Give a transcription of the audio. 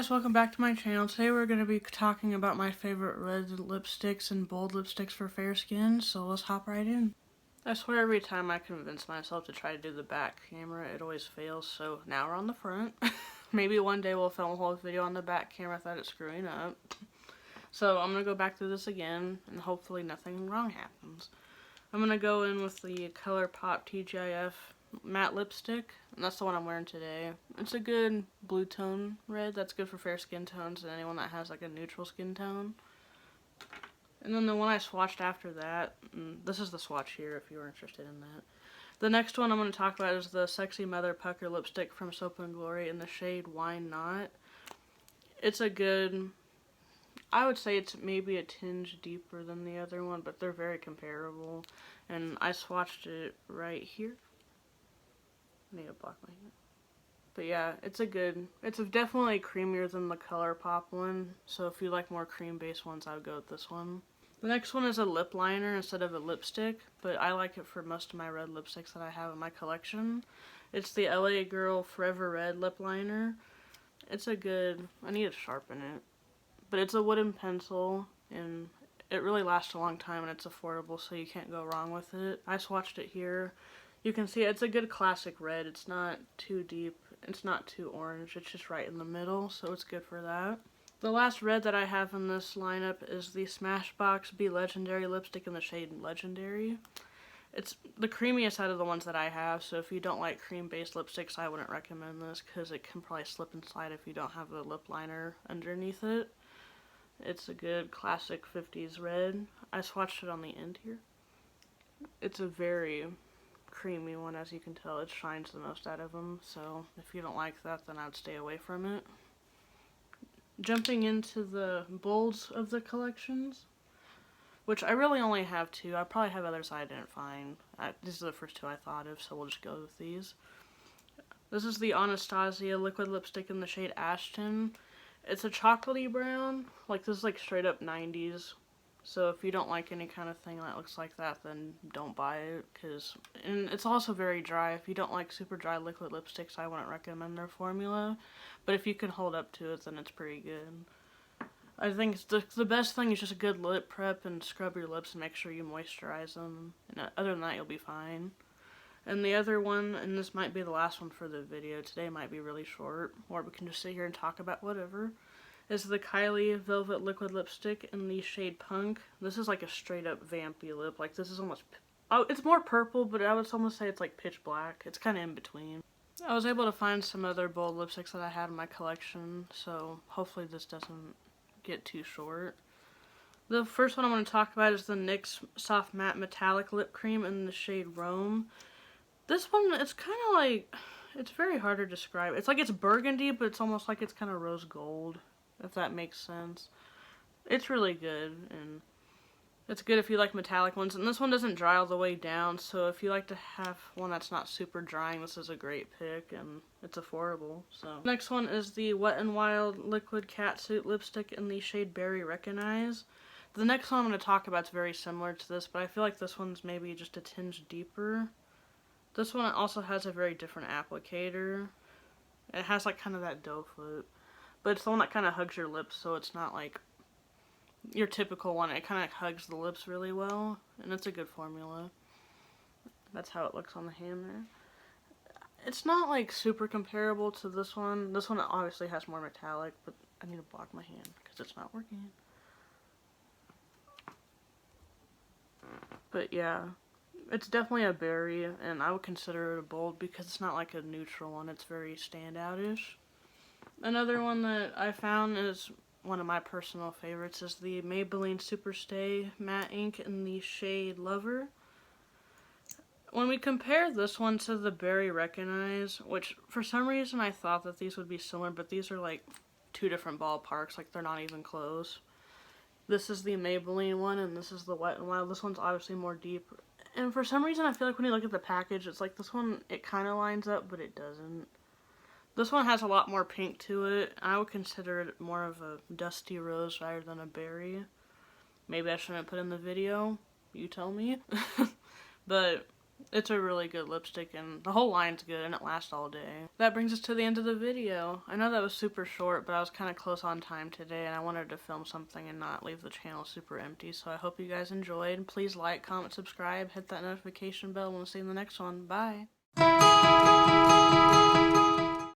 guys, welcome back to my channel. Today we're going to be talking about my favorite red lipsticks and bold lipsticks for fair skin, so let's hop right in. I swear every time I convince myself to try to do the back camera, it always fails, so now we're on the front. Maybe one day we'll film a whole video on the back camera without it screwing up. So I'm going to go back through this again, and hopefully nothing wrong happens. I'm going to go in with the Colourpop TGIF matte lipstick, and that's the one I'm wearing today. It's a good blue tone red that's good for fair skin tones and anyone that has like a neutral skin tone. And then the one I swatched after that, this is the swatch here if you were interested in that. The next one I'm going to talk about is the Sexy Mother Pucker lipstick from Soap & Glory in the shade Wine Not. It's a good, I would say it's maybe a tinge deeper than the other one, but they're very comparable. And I swatched it right here. I need to block my hand. But yeah, it's definitely creamier than the Colourpop one. So if you like more cream based ones, I would go with this one. The next one is a lip liner instead of a lipstick, but I like it for most of my red lipsticks that I have in my collection. It's the LA Girl Forever Red lip liner. It's a good, I need to sharpen it, but it's a wooden pencil and it really lasts a long time and it's affordable, so you can't go wrong with it. I swatched it here. You can see it's a good classic red. It's not too deep, it's not too orange, it's just right in the middle, so it's good for that. The last red that I have in this lineup is the Smashbox Be Legendary lipstick in the shade Legendary. It's the creamiest out of the ones that I have, so if you don't like cream-based lipsticks, I wouldn't recommend this because it can probably slip inside if you don't have a lip liner underneath it. It's a good classic 50s red. I swatched it on the end here. It's a very creamy one, as you can tell. It shines the most out of them, so if you don't like that, then I'd stay away from it. Jumping into the bolds of the collections, which I really only have two. I probably have others I didn't find. These are the first two I thought of, so we'll just go with these. This is the Anastasia liquid lipstick in the shade Ashton. It's a chocolatey brown. Like, this is like straight up 90s. So if you don't like any kind of thing that looks like that, then don't buy it. And it's also very dry. If you don't like super dry liquid lipsticks, I wouldn't recommend their formula. But if you can hold up to it, then it's pretty good. I think the best thing is just a good lip prep and scrub your lips and make sure you moisturize them. And other than that, you'll be fine. And the other one, and this might be the last one for the video, today might be really short, or we can just sit here and talk about whatever, is the Kylie Velvet Liquid Lipstick in the shade Punk. This is like a straight up vampy lip. Like, this is almost, oh, it's more purple, but I would almost say it's like pitch black. It's kind of in between. I was able to find some other bold lipsticks that I had in my collection, so hopefully this doesn't get too short. The first one I'm going to talk about is the NYX Soft Matte Metallic Lip Cream in the shade Rome. This one, it's kind of like, it's very hard to describe. It's like it's burgundy, but it's almost like it's kind of rose gold, if that makes sense. It's really good, and it's good if you like metallic ones. And this one doesn't dry all the way down, so if you like to have one that's not super drying, this is a great pick, and it's affordable. So next one is the Wet n Wild Liquid Catsuit Lipstick in the shade Berry Recognize. The next one I'm going to talk about is very similar to this, but I feel like this one's maybe just a tinge deeper. This one also has a very different applicator. It has like kind of that doe foot, but it's the one that kind of hugs your lips, so it's not like your typical one. It kind of hugs the lips really well, and it's a good formula. That's how it looks on the hand there. It's not like super comparable to this one. This one obviously has more metallic, but I need to block my hand because it's not working. But yeah, it's definitely a berry, and I would consider it a bold because it's not like a neutral one. It's very standout-ish. Another one that I found is one of my personal favorites is the Maybelline Superstay Matte Ink in the shade Lover. When we compare this one to the Berry Recognize, which for some reason I thought that these would be similar, but these are like two different ballparks, like they're not even close. This is the Maybelline one, and this is the Wet n Wild. This one's obviously more deep. And for some reason, I feel like when you look at the package, it's like this one, it kind of lines up, but it doesn't. This one has a lot more pink to it. I would consider it more of a dusty rose rather than a berry. Maybe I shouldn't put in the video. You tell me. But It's a really good lipstick, and the whole line's good, and it lasts all day. That brings us to the end of the video. I know that was super short, but I was kind of close on time today, and I wanted to film something and not leave the channel super empty, so I hope you guys enjoyed. Please like, comment, subscribe, hit that notification bell, and we'll see you in the next one. Bye!